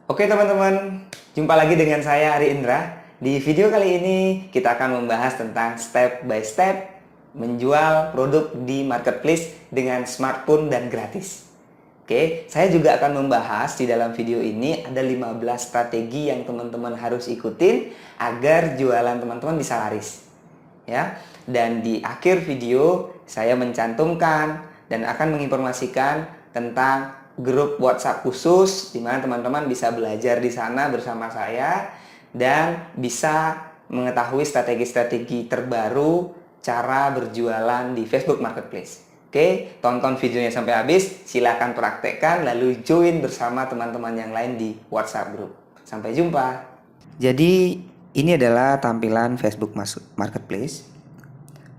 Oke teman-teman, jumpa lagi dengan saya Ari Indra. Di video kali ini kita akan membahas tentang step by step menjual produk di marketplace dengan smartphone dan gratis. Oke, saya juga akan membahas di dalam video ini ada 15 strategi yang teman-teman harus ikutin agar jualan teman-teman bisa laris. Ya, dan di akhir video saya mencantumkan dan akan menginformasikan tentang grup WhatsApp khusus di mana teman-teman bisa belajar di sana bersama saya dan bisa mengetahui strategi-strategi terbaru cara berjualan di Facebook Marketplace. Oke, tonton videonya sampai habis, silakan praktekkan lalu join bersama teman-teman yang lain di WhatsApp group. Sampai jumpa. Jadi ini adalah tampilan Facebook Marketplace.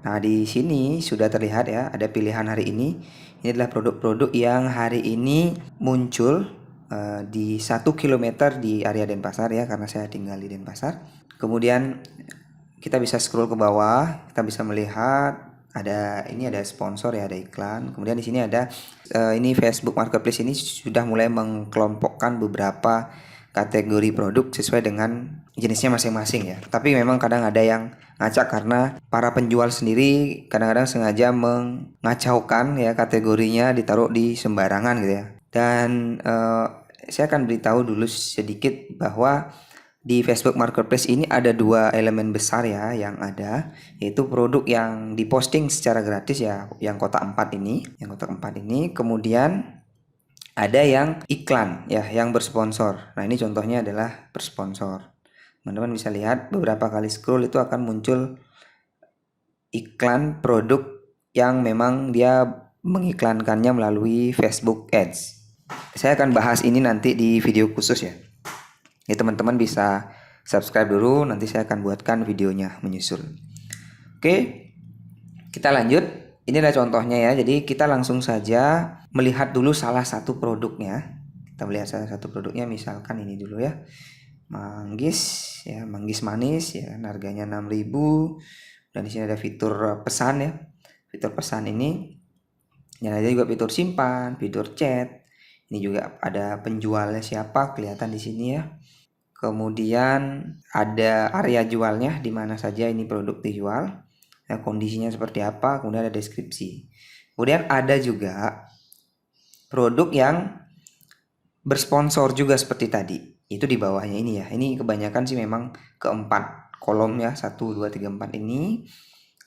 Nah, di sini sudah terlihat ya, ada pilihan hari ini. Ini adalah produk-produk yang hari ini muncul di 1 km di area Denpasar ya, karena saya tinggal di Denpasar. Kemudian kita bisa scroll ke bawah, kita bisa melihat ini ada sponsor ya, ada iklan. Kemudian di sini ada ini Facebook Marketplace ini sudah mulai mengkelompokkan beberapa kategori produk sesuai dengan jenisnya masing-masing ya. Tapi memang kadang ada yang ngacak karena para penjual sendiri kadang-kadang sengaja mengacaukan ya, kategorinya ditaruh di sembarangan gitu ya. Dan saya akan beritahu dulu sedikit bahwa di Facebook Marketplace ini ada dua elemen besar ya yang ada, yaitu produk yang diposting secara gratis ya, yang kotak 4 ini, kemudian ada yang iklan ya, yang bersponsor. Nah, ini contohnya adalah bersponsor. Teman-teman bisa lihat beberapa kali scroll itu akan muncul iklan produk yang memang dia mengiklankannya melalui Facebook Ads. Saya akan bahas ini nanti di video khusus ya. Ya, teman-teman bisa subscribe dulu, nanti saya akan buatkan videonya menyusul. Oke, kita lanjut. Ini adalah contohnya ya. Jadi kita langsung saja melihat dulu salah satu produknya. Kita melihat salah satu produknya, misalkan ini dulu ya. Manggis ya, manggis manis ya, harganya 6.000. Dan di sini ada fitur pesan ya. Fitur pesan ini yang ada juga fitur simpan, fitur chat. Ini juga ada penjualnya siapa, kelihatan di sini ya. Kemudian ada area jualnya, di mana saja ini produk dijual, ya, kondisinya seperti apa, kemudian ada deskripsi. Kemudian ada juga produk yang bersponsor juga seperti tadi, itu di bawahnya ini ya. Ini kebanyakan sih memang keempat kolom ya, 1, 2, 3, 4 ini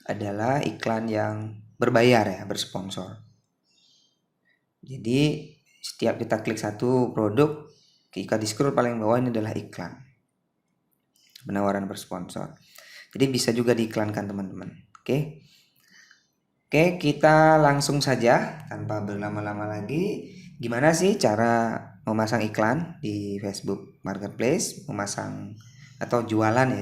adalah iklan yang berbayar ya, bersponsor. Jadi setiap kita klik satu produk, jika di scroll paling bawah ini adalah iklan penawaran bersponsor. Jadi bisa juga diiklankan teman-teman. Oke, kita langsung saja tanpa berlama-lama lagi. Gimana sih cara memasang iklan di Facebook Marketplace, memasang atau jualan ya,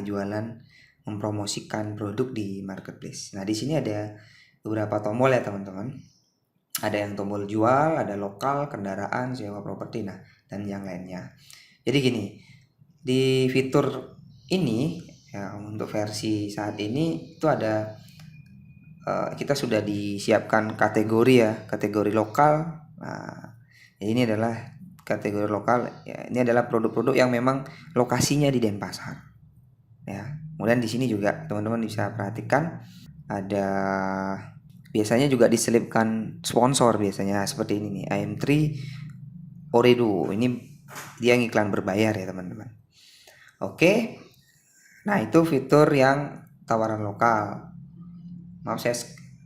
mempromosikan produk di Marketplace. Nah, di sini ada beberapa tombol ya teman-teman. Ada yang tombol jual, ada lokal, kendaraan, sewa properti, nah, dan yang lainnya. Jadi gini, di fitur ini ya, untuk versi saat ini itu ada kita sudah disiapkan kategori ya, kategori lokal. Nah, ini adalah kategori lokal ya, ini adalah produk-produk yang memang lokasinya di Denpasar ya. Kemudian di sini juga teman-teman bisa perhatikan ada biasanya juga diselipkan sponsor, biasanya seperti ini nih, IM3 Oredo, ini dia iklan berbayar ya teman-teman. Oke, nah itu fitur yang tawaran lokal. Maaf saya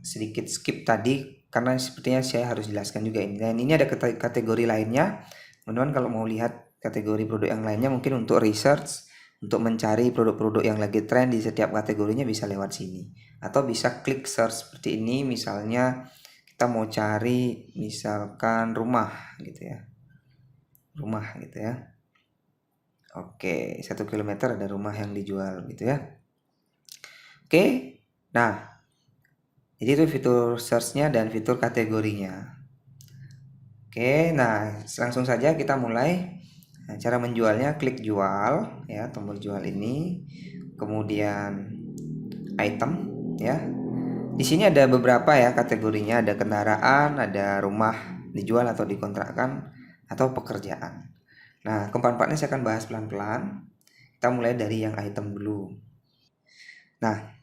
sedikit skip tadi karena sepertinya saya harus jelaskan juga ini. Dan ini ada kategori lainnya. Teman-teman kalau mau lihat kategori produk yang lainnya, mungkin untuk research, untuk mencari produk-produk yang lagi tren di setiap kategorinya bisa lewat sini. Atau bisa klik search seperti ini, misalnya kita mau cari misalkan rumah gitu ya. Rumah gitu ya. Oke, 1 km ada rumah yang dijual gitu ya. Oke, nah jadi itu fitur search-nya dan fitur kategorinya. Oke, nah langsung saja kita mulai. Nah, cara menjualnya, klik jual ya, tombol jual ini, kemudian item ya. Di sini ada beberapa ya kategorinya, ada kendaraan, ada rumah dijual atau dikontrakkan, atau pekerjaan. Nah, keempat-empatnya saya akan bahas pelan-pelan. Kita mulai dari yang item dulu. Nah,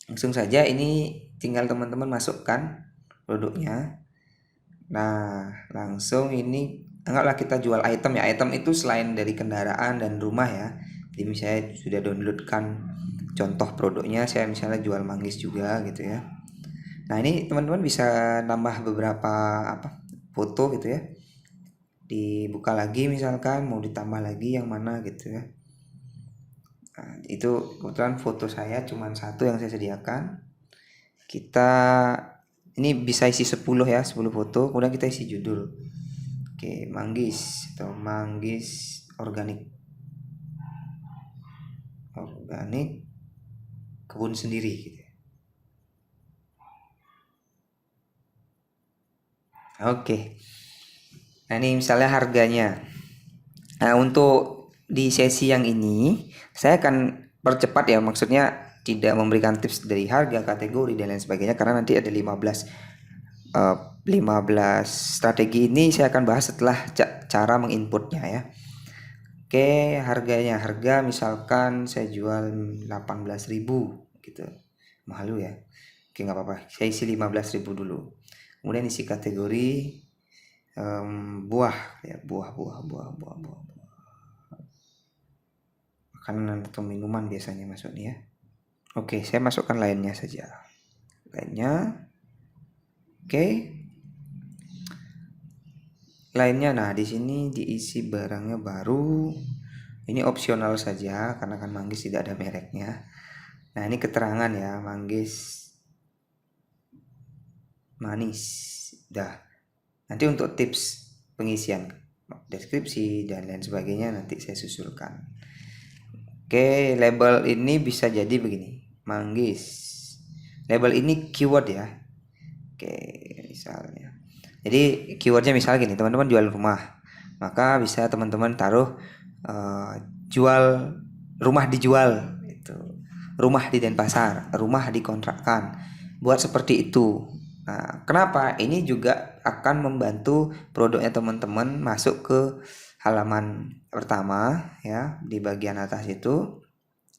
langsung saja ini tinggal teman-teman masukkan produknya. Nah, langsung ini anggaplah kita jual item ya. Item itu selain dari kendaraan dan rumah ya. Jadi misalnya sudah downloadkan contoh produknya, saya misalnya jual manggis juga gitu ya. Nah, ini teman-teman bisa nambah beberapa foto gitu ya. Dibuka lagi misalkan mau ditambah lagi yang mana gitu ya. Nah, itu kebetulan foto saya cuma satu yang saya sediakan. Kita ini bisa isi 10 ya, 10 foto. Kemudian kita isi judul. Oke, manggis atau manggis organik. Organik kebun sendiri gitu. Oke. Nah, ini misalnya harganya. Nah, untuk di sesi yang ini saya akan percepat ya, maksudnya tidak memberikan tips dari harga, kategori dan lain sebagainya karena nanti ada 15 strategi ini saya akan bahas setelah cara menginputnya ya. Oke, harga misalkan saya jual 18.000 gitu. Mahal ya. Oke, nggak apa-apa. Saya isi 15.000 dulu. Kemudian isi kategori buah ya, buah. Makanan atau minuman biasanya masuknya ya. Oke, saya masukkan lainnya saja. Lainnya. Oke. Lainnya, nah di sini diisi barangnya baru. Ini opsional saja karena kan manggis tidak ada mereknya. Nah, ini keterangan ya, manggis manis. Dah. Nanti untuk tips pengisian deskripsi dan lain sebagainya nanti saya susulkan. Oke, label ini bisa jadi begini. Manggis. Label ini keyword ya. Oke, misalnya. Jadi keywordnya misalnya gini, teman-teman jual rumah. Maka bisa teman-teman taruh jual rumah dijual itu. Rumah di Denpasar, rumah dikontrakkan. Buat seperti itu. Nah, kenapa? Ini juga akan membantu produknya teman-teman masuk ke halaman pertama ya, di bagian atas itu.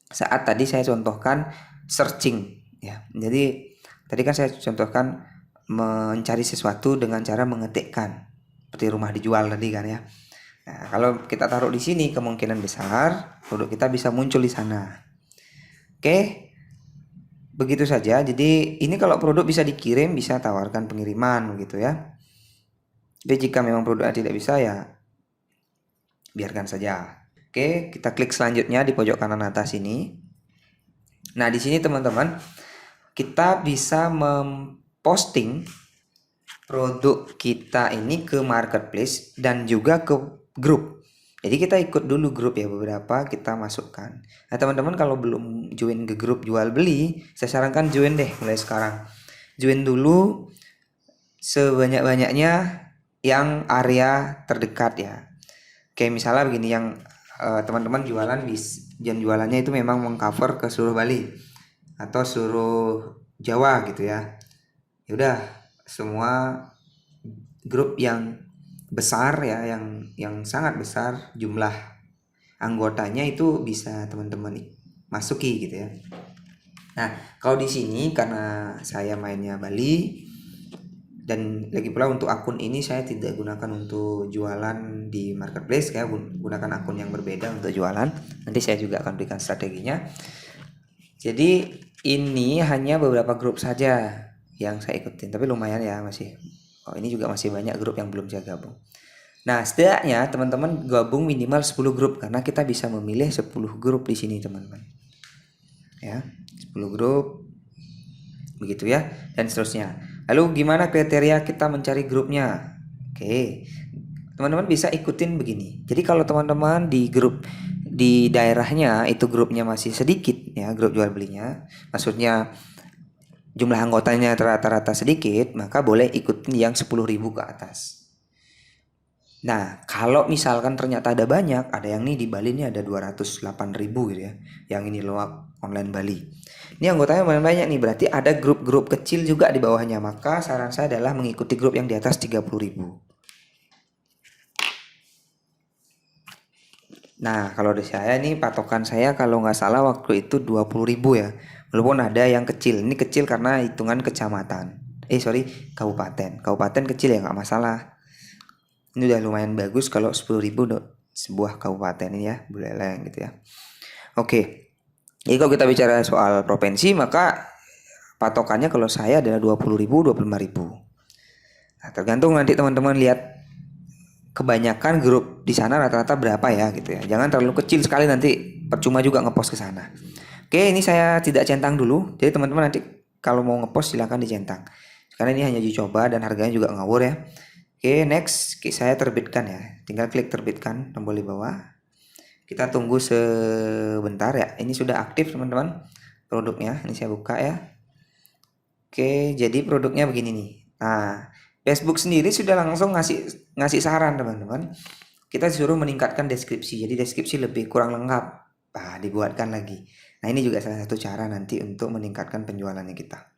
Saat tadi saya contohkan searching ya. Jadi tadi kan saya contohkan mencari sesuatu dengan cara mengetikkan seperti rumah dijual tadi kan ya. Nah, kalau kita taruh di sini kemungkinan besar produk kita bisa muncul di sana. Oke. Begitu saja. Jadi ini kalau produk bisa dikirim, bisa tawarkan pengiriman gitu ya. Tapi jika memang produknya tidak bisa ya biarkan saja. Oke, kita klik selanjutnya di pojok kanan atas ini. Nah, di sini teman-teman kita bisa memposting produk kita ini ke marketplace dan juga ke grup. Jadi kita ikut dulu grup ya, beberapa kita masukkan. Nah, teman-teman kalau belum join ke grup jual beli, saya sarankan join deh mulai sekarang. Join dulu sebanyak-banyaknya yang area terdekat ya. Kayak misalnya begini, yang teman-teman jualan jam jualannya itu memang mengcover ke seluruh Bali atau seluruh Jawa gitu ya. Ya udah, semua grup yang besar ya, yang sangat besar jumlah anggotanya itu bisa teman-teman masuki gitu ya. Nah, kalau di sini karena saya mainnya Bali dan lagi pula untuk akun ini saya tidak gunakan untuk jualan di marketplace, saya gunakan akun yang berbeda untuk jualan. Nanti saya juga akan berikan strateginya. Jadi ini hanya beberapa grup saja yang saya ikutin, tapi lumayan ya masih. Oh, ini juga masih banyak grup yang belum saya gabung. Nah, setidaknya teman-teman gabung minimal 10 grup karena kita bisa memilih 10 grup di sini, teman-teman. Ya, 10 grup. Begitu ya, dan seterusnya. Lalu gimana kriteria kita mencari grupnya? Oke. Teman-teman bisa ikutin begini. Jadi kalau teman-teman di grup di daerahnya itu grupnya masih sedikit ya, grup jual belinya, maksudnya jumlah anggotanya rata-rata sedikit, maka boleh ikutin yang 10.000 ke atas. Nah, kalau misalkan ternyata ada banyak, ada yang nih di Bali ini ada 208.000 gitu ya. Yang ini Loak Online Bali. Ini anggotanya banyak nih, berarti ada grup-grup kecil juga di bawahnya. Maka saran saya adalah mengikuti grup yang di atas 30.000. Nah, kalau dari saya nih patokan saya kalau nggak salah waktu itu 20.000 ya. Walaupun ada yang kecil. Ini kecil karena hitungan kecamatan. Sorry, kabupaten. Kabupaten kecil ya nggak masalah. Ini udah lumayan bagus kalau 10.000 sebuah kabupaten ini ya, Buleleng gitu ya. Oke. Jadi kalau kita bicara soal provinsi, maka patokannya kalau saya adalah 20.000, 25.000. Nah, tergantung nanti teman-teman lihat kebanyakan grup di sana rata-rata berapa ya gitu ya. Jangan terlalu kecil sekali, nanti percuma juga ngepost ke sana. Oke, ini saya tidak centang dulu. Jadi teman-teman nanti kalau mau ngepost silahkan dicentang. Karena ini hanya uji coba dan harganya juga ngawur ya. Oke, next saya terbitkan ya. Tinggal klik terbitkan tombol di bawah. Kita tunggu sebentar ya. Ini sudah aktif teman-teman produknya. Ini saya buka ya. Oke, jadi produknya begini nih. Nah, Facebook sendiri sudah langsung ngasih saran teman-teman. Kita disuruh meningkatkan deskripsi. Jadi deskripsi lebih kurang lengkap. Nah, dibuatkan lagi. Nah, ini juga salah satu cara nanti untuk meningkatkan penjualannya kita.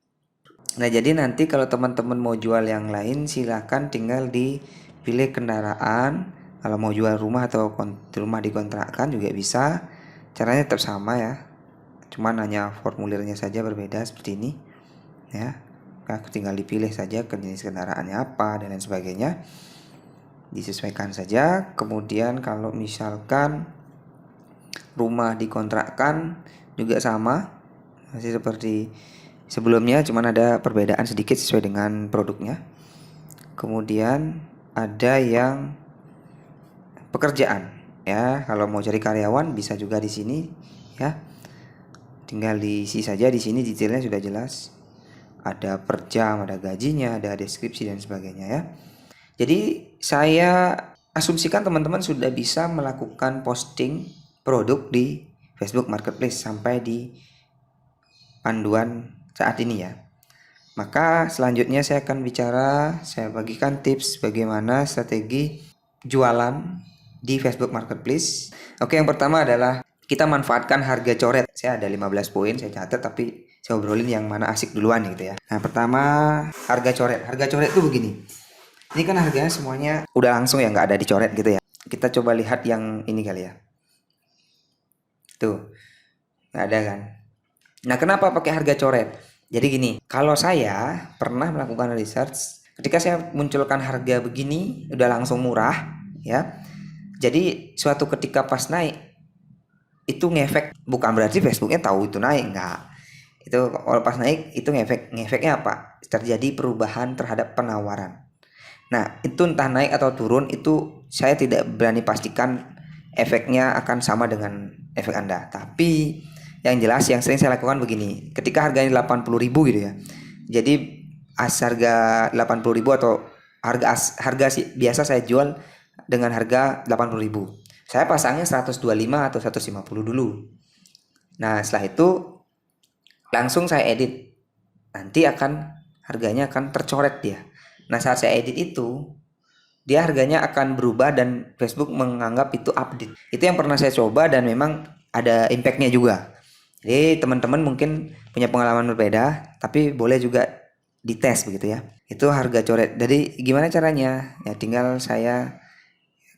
Nah, jadi nanti kalau teman-teman mau jual yang lain silahkan tinggal dipilih kendaraan. Kalau mau jual rumah atau rumah dikontrakkan juga bisa. Caranya tetap sama ya. Cuman hanya formulirnya saja berbeda seperti ini. Ya, aku tinggal dipilih saja ke jenis kendaraannya apa dan lain sebagainya, disesuaikan saja. Kemudian kalau misalkan rumah dikontrakkan juga sama, masih seperti sebelumnya, cuman ada perbedaan sedikit sesuai dengan produknya. Kemudian ada yang pekerjaan ya, kalau mau cari karyawan bisa juga di sini ya, tinggal diisi saja. Di sini detailnya sudah jelas. Ada per jam, ada gajinya, ada deskripsi dan sebagainya ya. Jadi saya asumsikan teman-teman sudah bisa melakukan posting produk di Facebook Marketplace sampai di panduan saat ini ya. Maka selanjutnya saya akan saya bagikan tips bagaimana strategi jualan di Facebook Marketplace. Oke, yang pertama adalah kita manfaatkan harga coret. Saya ada 15 poin, saya catat, tapi saya obrolin yang mana asik duluan gitu ya. Nah, pertama harga coret. Harga coret itu begini. Ini kan harganya semuanya udah langsung ya, nggak ada dicoret gitu ya. Kita coba lihat yang ini kali ya. Tuh, nggak ada kan. Nah, kenapa pakai harga coret? Jadi gini, kalau saya pernah melakukan research, ketika saya munculkan harga begini udah langsung murah ya. Jadi suatu ketika pas naik itu ngefek, bukan berarti Facebooknya tahu itu naik, enggak. Itu kalau pas naik itu ngefeknya apa? Terjadi perubahan terhadap penawaran. Nah, itu entah naik atau turun, itu saya tidak berani pastikan efeknya akan sama dengan efek Anda. Tapi yang jelas yang sering saya lakukan begini, ketika harganya 80.000 gitu ya. Jadi harga 80.000 atau harga biasa saya jual dengan harga 80.000. Saya pasangnya 125 atau 150 dulu. Nah, setelah itu langsung saya edit. Nanti harganya akan tercoret dia. Nah, saat saya edit itu dia harganya akan berubah dan Facebook menganggap itu update. Itu yang pernah saya coba dan memang ada impactnya juga. Jadi teman-teman mungkin punya pengalaman berbeda, tapi boleh juga dites begitu ya. Itu harga coret. Jadi gimana caranya? Ya tinggal saya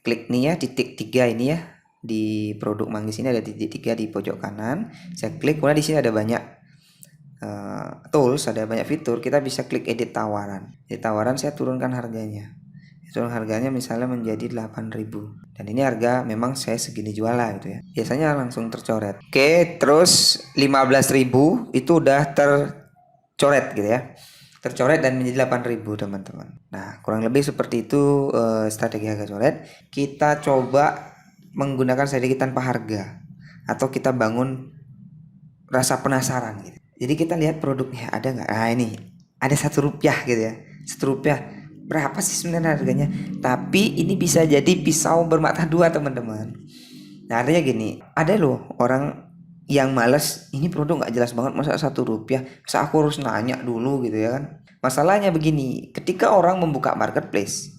klik nih ya, titik 3 ini ya. Di produk manggis ini ada titik 3 di pojok kanan. Saya klik, kemudian di sini ada banyak tools, ada banyak fitur. Kita bisa klik edit tawaran. Di tawaran saya turunkan harganya. Turun harganya misalnya menjadi 8.000. Dan ini harga memang saya segini jualan gitu ya. Biasanya langsung tercoret. Oke, terus 15.000 itu udah tercoret gitu ya. Tercoret dan menjadi 8.000 teman-teman. Nah, kurang lebih seperti itu strategi harga coret. Kita coba menggunakan strategi tanpa harga, atau kita bangun rasa penasaran gitu. Jadi kita lihat produknya ada nggak? Nah, ini ada Rp1 gitu ya. Rp1 berapa sih sebenarnya harganya? Tapi ini bisa jadi pisau bermata dua teman-teman. Nah, artinya gini, ada loh orang yang males, ini produk nggak jelas banget, masa Rp1, masa aku harus nanya dulu gitu ya kan. Masalahnya begini, ketika orang membuka marketplace,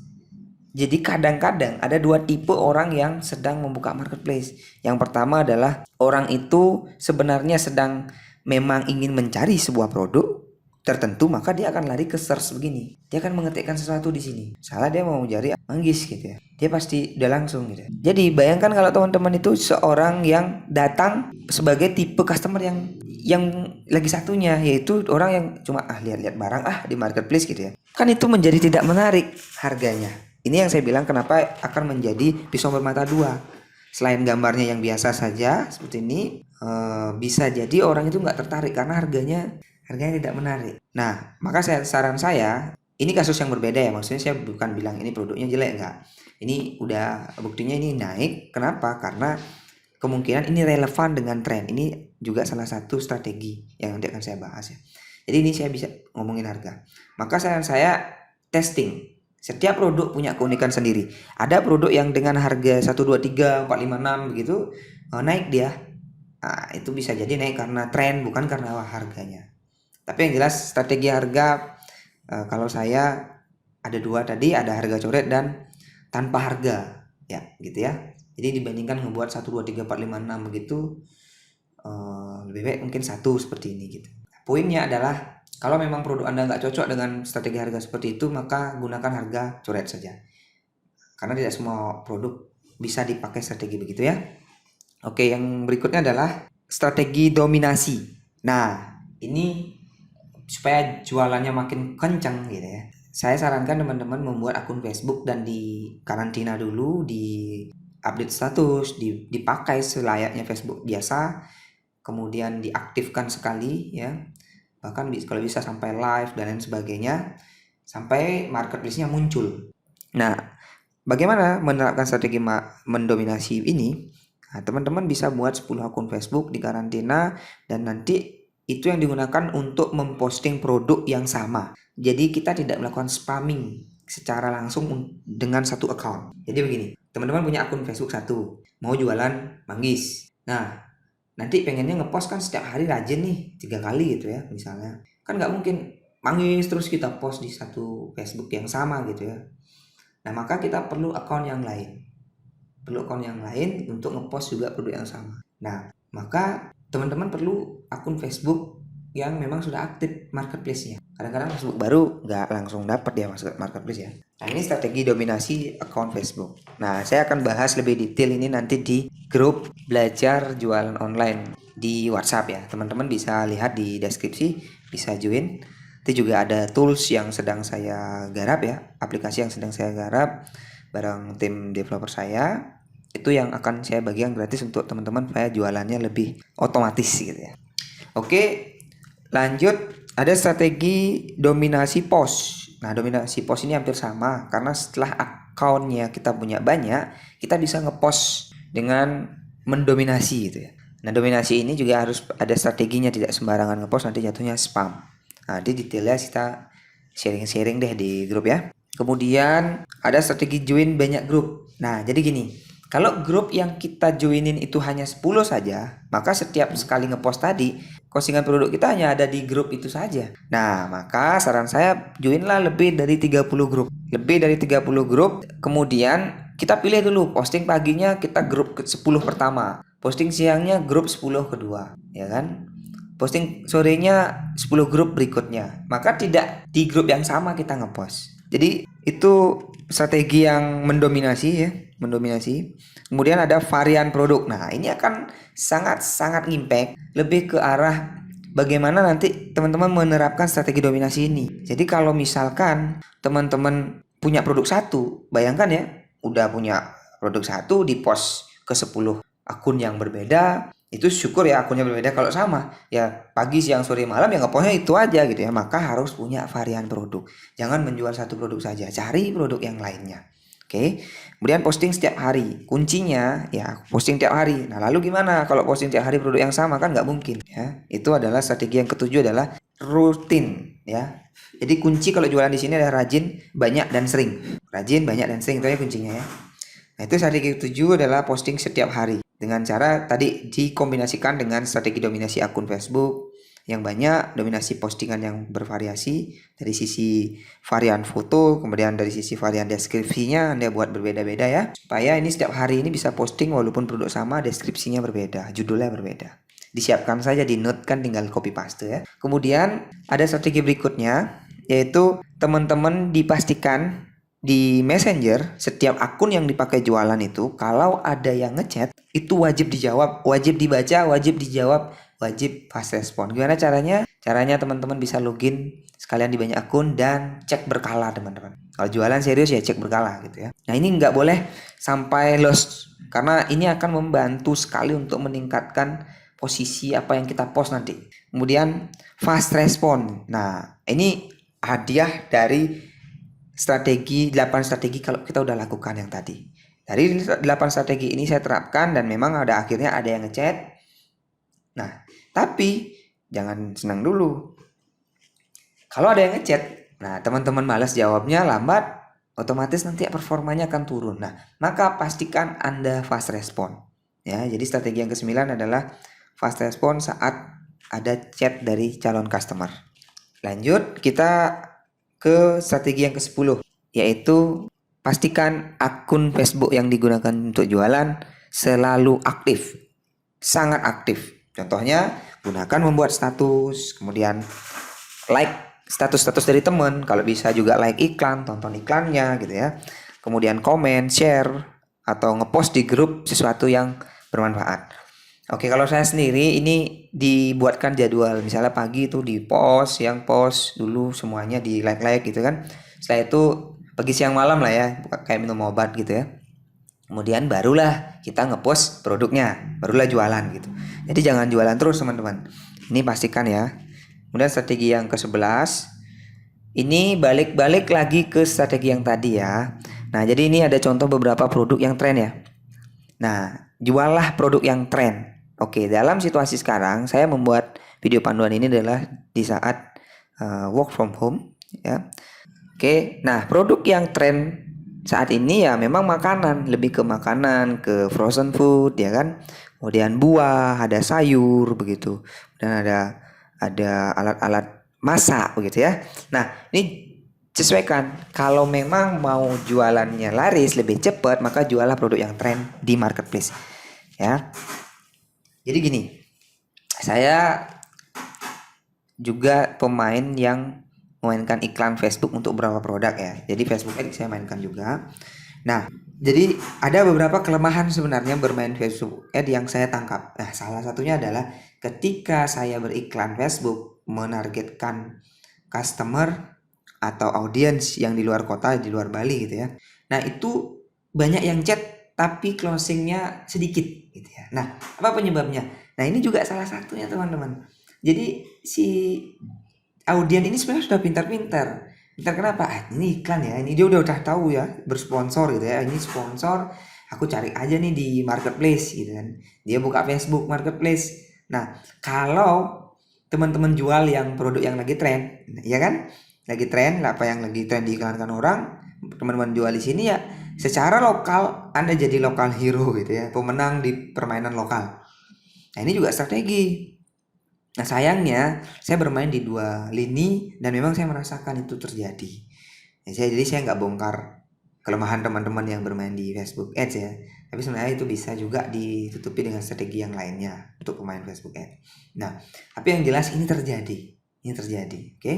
jadi kadang-kadang ada dua tipe orang yang sedang membuka marketplace. Yang pertama adalah orang itu sebenarnya sedang memang ingin mencari sebuah produk, tertentu, maka dia akan lari ke search begini. Dia akan mengetikkan sesuatu di sini. Salah dia mau cari manggis gitu ya. Dia pasti udah langsung gitu. Jadi bayangkan kalau teman-teman itu seorang yang datang sebagai tipe customer yang lagi satunya, yaitu orang yang cuma lihat-lihat barang di marketplace gitu ya. Kan itu menjadi tidak menarik harganya. Ini yang saya bilang kenapa akan menjadi pisau bermata dua. Selain gambarnya yang biasa saja seperti ini, bisa jadi orang itu nggak tertarik karena harganya tidak menarik. Nah, maka saran saya, ini kasus yang berbeda ya. Maksudnya saya bukan bilang ini produknya jelek, enggak. Ini udah buktinya ini naik. Kenapa? Karena kemungkinan ini relevan dengan tren. Ini juga salah satu strategi yang nanti akan saya bahas ya. Jadi ini saya bisa ngomongin harga. Maka saran saya testing. Setiap produk punya keunikan sendiri. Ada produk yang dengan harga 1, 2, 3, 4, 5, 6 begitu naik dia. Nah, itu bisa jadi naik karena tren, bukan karena harganya. Tapi yang jelas strategi harga kalau saya ada dua tadi, ada harga coret dan tanpa harga ya gitu ya. Jadi dibandingkan ngebuat 1, 2, 3, 4, 5, 6 begitu, lebih baik mungkin satu seperti ini gitu. Poinnya adalah kalau memang produk Anda nggak cocok dengan strategi harga seperti itu, maka gunakan harga coret saja. Karena tidak semua produk bisa dipakai strategi begitu ya. Oke, yang berikutnya adalah strategi dominasi. Nah, ini supaya jualannya makin kencang gitu ya. Saya sarankan teman-teman membuat akun Facebook dan di karantina dulu, di update status, dipakai selayaknya Facebook biasa, kemudian diaktifkan sekali ya. Bahkan kalau bisa sampai live dan lain sebagainya, sampai marketplace-nya muncul. Nah, bagaimana menerapkan strategi mendominasi ini? Nah, teman-teman bisa buat 10 akun Facebook di karantina, dan nanti itu yang digunakan untuk memposting produk yang sama. Jadi kita tidak melakukan spamming secara langsung dengan satu account. Jadi begini, teman-teman punya akun Facebook satu, mau jualan manggis. Nah, nanti pengennya ngepost kan setiap hari rajin nih 3 kali gitu ya misalnya. Kan nggak mungkin manggis terus kita post di satu Facebook yang sama gitu ya. Nah, maka kita perlu account yang lain. Perlu account yang lain untuk ngepost juga produk yang sama. Nah, maka teman-teman perlu akun Facebook yang memang sudah aktif marketplace-nya. Kadang-kadang Facebook baru nggak langsung dapat dia masuk marketplace ya. Nah, ini strategi dominasi account Facebook. Nah, saya akan bahas lebih detail ini nanti di grup belajar jualan online di WhatsApp ya. Teman-teman bisa lihat di deskripsi, bisa join. Nanti juga ada tools yang sedang saya garap ya, aplikasi yang sedang saya garap bareng tim developer saya. Itu yang akan saya bagikan gratis untuk teman-teman supaya jualannya lebih otomatis gitu ya. Oke, lanjut. Ada strategi dominasi post. Nah, dominasi post ini hampir sama karena setelah akunnya kita punya banyak, kita bisa ngepost dengan mendominasi gitu ya. Nah, dominasi ini juga harus ada strateginya, tidak sembarangan ngepost nanti jatuhnya spam. Nah, di detailnya kita sharing-sharing deh di grup ya. Kemudian ada strategi join banyak grup. Nah, jadi gini, kalau grup yang kita joinin itu hanya 10 saja, maka setiap sekali ngepost tadi, postingan produk kita hanya ada di grup itu saja. Nah, maka saran saya joinlah lebih dari 30 grup. Lebih dari 30 grup, kemudian kita pilih dulu posting paginya kita grup ke 10 pertama, posting siangnya grup 10 kedua, ya kan? Posting sorenya 10 grup berikutnya. Maka tidak di grup yang sama kita ngepost. Jadi itu strategi yang mendominasi ya, mendominasi. Kemudian ada varian produk. Nah, ini akan sangat-sangat impact lebih ke arah bagaimana nanti teman-teman menerapkan strategi dominasi ini. Jadi kalau misalkan teman-teman punya produk satu, bayangkan ya, udah punya produk satu di post ke 10 akun yang berbeda. Itu syukur ya akunnya berbeda. Kalau sama ya pagi siang sore malam ya ngepostnya itu aja gitu ya. Maka harus punya varian produk. Jangan menjual satu produk saja, cari produk yang lainnya. Oke. Kemudian posting setiap hari. Kuncinya ya posting tiap hari. Nah, lalu gimana kalau posting tiap hari produk yang sama? Kan nggak mungkin ya. Itu adalah strategi yang ketujuh, adalah rutin ya. Jadi kunci kalau jualan di sini adalah rajin, banyak dan sering. Rajin, banyak dan sering, itu ya kuncinya ya. Nah, itu strategi ketujuh adalah posting setiap hari. Dengan cara tadi dikombinasikan dengan strategi dominasi akun Facebook yang banyak, dominasi postingan yang bervariasi dari sisi varian foto, kemudian dari sisi varian deskripsinya Anda buat berbeda-beda ya. Supaya ini setiap hari ini bisa posting walaupun produk sama, deskripsinya berbeda, judulnya berbeda. disiapkan saja di note kan, tinggal copy paste ya. Kemudian ada strategi berikutnya, yaitu teman-teman dipastikan di Messenger setiap akun yang dipakai jualan itu kalau ada yang ngechat itu wajib dijawab, wajib dibaca, wajib dijawab, wajib fast respon. Gimana caranya? Caranya teman-teman bisa login sekalian di banyak akun dan cek berkala teman-teman. Kalau jualan serius ya cek berkala gitu ya. Nah ini nggak boleh sampai lost karena ini akan membantu sekali untuk meningkatkan posisi apa yang kita post nanti. Kemudian fast respon. Nah ini hadiah dari 8 strategi kalau kita udah lakukan yang tadi. Dari 8 strategi ini saya terapkan dan memang akhirnya ada yang ngechat. Nah, tapi jangan senang dulu. Kalau ada yang ngechat, nah teman-teman malas jawabnya, lambat, otomatis nanti performanya akan turun. Nah, maka pastikan Anda fast respon. Ya, jadi strategi yang ke-9 adalah fast respon saat ada chat dari calon customer. Lanjut, kita ke strategi yang ke-10, yaitu pastikan akun Facebook yang digunakan untuk jualan selalu aktif, sangat aktif. Contohnya, gunakan membuat status, kemudian like status-status dari teman, kalau bisa juga like iklan, tonton iklannya gitu ya. Kemudian komen, share, atau ngepost di grup sesuatu yang bermanfaat. Oke, kalau saya sendiri ini dibuatkan jadwal, misalnya pagi itu di post, siang post dulu semuanya di like gitu kan. Setelah itu pagi siang malam lah ya, kayak minum obat gitu ya. Kemudian barulah kita ngepost produknya, barulah jualan gitu. Jadi jangan jualan terus teman-teman. Ini pastikan ya. Kemudian strategi yang ke-11, ini balik lagi ke strategi yang tadi ya. Nah, jadi ini ada contoh beberapa produk yang tren ya. Nah, jualah produk yang tren. Oke, dalam situasi sekarang saya membuat video panduan ini adalah di saat work from home ya. Oke, nah produk yang tren saat ini ya memang makanan, lebih ke makanan, ke frozen food ya kan. Kemudian buah, ada sayur begitu. Dan ada alat-alat masak begitu ya. Nah, ini sesuaikan. Kalau memang mau jualannya laris lebih cepat, maka jualah produk yang tren di marketplace. Ya. Jadi gini, saya juga pemain yang memainkan iklan Facebook untuk beberapa produk ya. Jadi Facebook Ads saya mainkan juga. Nah, jadi ada beberapa kelemahan sebenarnya bermain Facebook Ads yang saya tangkap. Nah, salah satunya adalah ketika saya beriklan Facebook menargetkan customer atau audiens yang di luar kota, di luar Bali gitu ya. Nah, itu banyak yang chat tapi closingnya sedikit gitu ya. Nah, apa penyebabnya? Nah, ini juga salah satunya teman-teman. Jadi si audien ini sebenarnya sudah pintar-pintar. Pintar kenapa? Ini iklan ya. Ini dia udah tahu ya, bersponsor gitu ya. Ini sponsor, aku cari aja nih di marketplace gitu kan. Dia buka Facebook marketplace. Nah, kalau teman-teman jual yang produk yang lagi tren, ya kan? Lagi tren, apa yang lagi tren diiklankan orang, teman-teman jual di sini ya secara lokal Anda jadi lokal hero gitu ya, pemenang di permainan lokal. Nah, ini juga strategi. Nah, sayangnya saya bermain di dua lini dan memang saya merasakan itu terjadi. Jadi saya nggak bongkar kelemahan teman-teman yang bermain di Facebook Ads ya. Tapi sebenarnya itu bisa juga ditutupi dengan strategi yang lainnya untuk pemain Facebook Ads. Nah, tapi yang jelas ini terjadi. Ini terjadi, oke?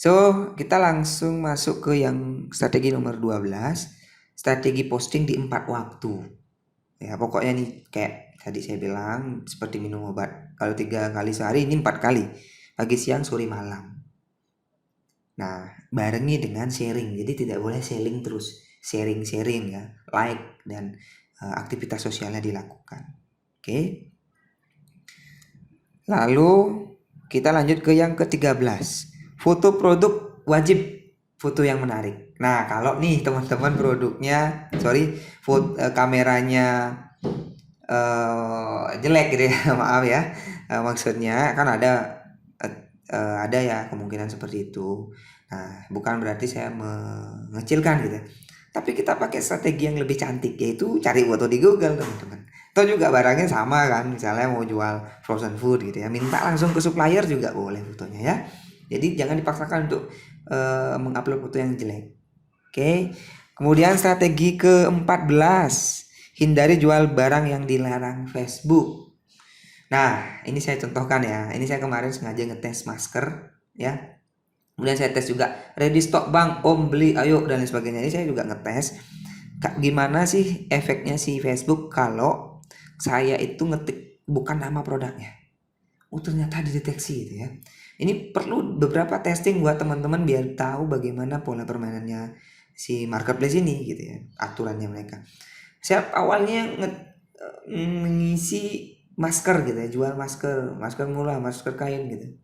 So, kita langsung masuk ke yang strategi nomor 12. Strategi posting di 4 waktu. Ya, pokoknya nih kayak tadi saya bilang seperti minum obat. Kalau 3 kali sehari, ini 4 kali. Pagi, siang, sore, malam. Nah, barengi dengan sharing. Jadi tidak boleh selling terus. Sharing ya. Like dan aktivitas sosialnya dilakukan. Oke. Lalu kita lanjut ke yang ke-13. Foto produk wajib foto yang menarik. Nah, kalau nih teman-teman produknya, kameranya jelek gitu ya, maaf ya. Maksudnya kan ada ya kemungkinan seperti itu. Nah, bukan berarti saya mengecilkan gitu. Tapi kita pakai strategi yang lebih cantik, yaitu cari foto di Google teman-teman. Atau juga barangnya sama kan, misalnya mau jual frozen food gitu ya, minta langsung ke supplier juga boleh fotonya ya. Jadi jangan dipaksakan untuk mengupload foto yang jelek. Oke. Kemudian strategi ke-14, hindari jual barang yang dilarang Facebook. Nah, ini saya contohkan ya. Ini saya kemarin sengaja ngetes masker ya. Kemudian saya tes juga ready stock bang, om beli ayo dan lain sebagainya. Ini saya juga ngetes gimana sih efeknya si Facebook kalau saya itu ngetik bukan nama produknya. Oh ternyata dideteksi gitu ya. Ini perlu beberapa testing buat teman-teman biar tahu bagaimana pola permainannya si marketplace ini gitu ya, aturannya mereka. Saya awalnya mengisi masker gitu ya, jual masker murah, masker kain gitu.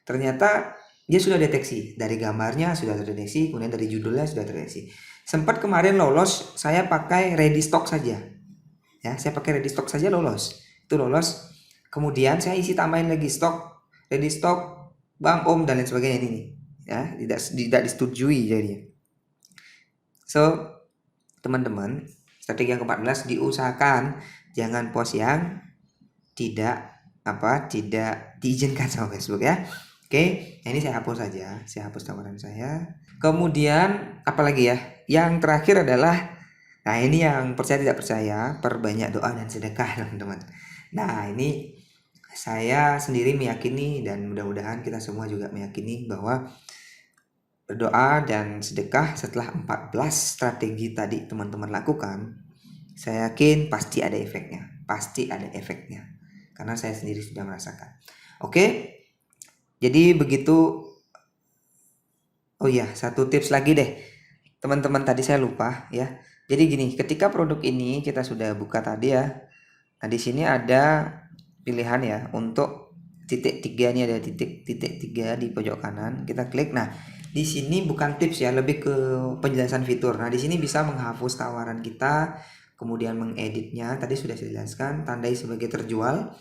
Ternyata dia sudah deteksi dari gambarnya, sudah terdeteksi, kemudian dari judulnya sudah terdeteksi. Sempat kemarin lolos, saya pakai ready stock saja. Ya, saya pakai ready stock saja lolos. Itu lolos. Kemudian saya isi tambahin lagi stok, ready stock, bang om dan lain sebagainya ini nih. Ya, tidak disetujui jadinya. So, teman-teman, strategi yang ke-14 diusahakan jangan post yang tidak diizinkan sama Facebook ya. Oke, nah ini saya hapus saja, saya hapus tawaran saya. Kemudian apalagi ya? Yang terakhir adalah, nah ini yang percaya tidak percaya, perbanyak doa dan sedekah teman-teman. Nah ini saya sendiri meyakini dan mudah-mudahan kita semua juga meyakini bahwa berdoa dan sedekah setelah 14 strategi tadi teman-teman lakukan, saya yakin pasti ada efeknya. Karena saya sendiri sudah merasakan. Oke. Jadi begitu. Oh iya, satu tips lagi deh. Teman-teman tadi saya lupa ya. Jadi gini, ketika produk ini kita sudah buka tadi ya. Nah, di sini ada pilihan ya untuk titik 3 nih, ada titik 3 di pojok kanan. Kita klik. Nah, di sini bukan tips ya, lebih ke penjelasan fitur. Nah, di sini bisa menghapus tawaran kita, kemudian mengeditnya. Tadi sudah saya jelaskan, tandai sebagai terjual,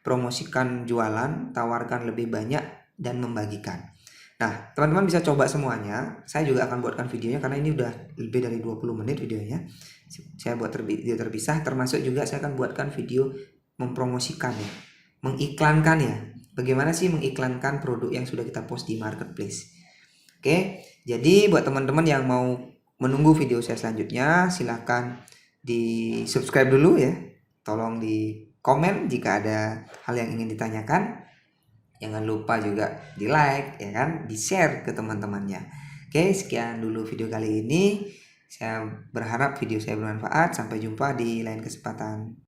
promosikan jualan, tawarkan lebih banyak dan membagikan. Nah, teman-teman bisa coba semuanya. Saya juga akan buatkan videonya karena ini udah lebih dari 20 menit videonya. Saya buat video terpisah, termasuk juga saya akan buatkan video mempromosikan ya, mengiklankan ya. Bagaimana sih mengiklankan produk yang sudah kita post di marketplace. Oke, jadi buat teman-teman yang mau menunggu video saya selanjutnya, silahkan di subscribe dulu ya. Tolong di komen jika ada hal yang ingin ditanyakan. Jangan lupa juga di like ya kan, di share ke teman-temannya. Oke, sekian dulu video kali ini. Saya berharap video saya bermanfaat. Sampai jumpa di lain kesempatan.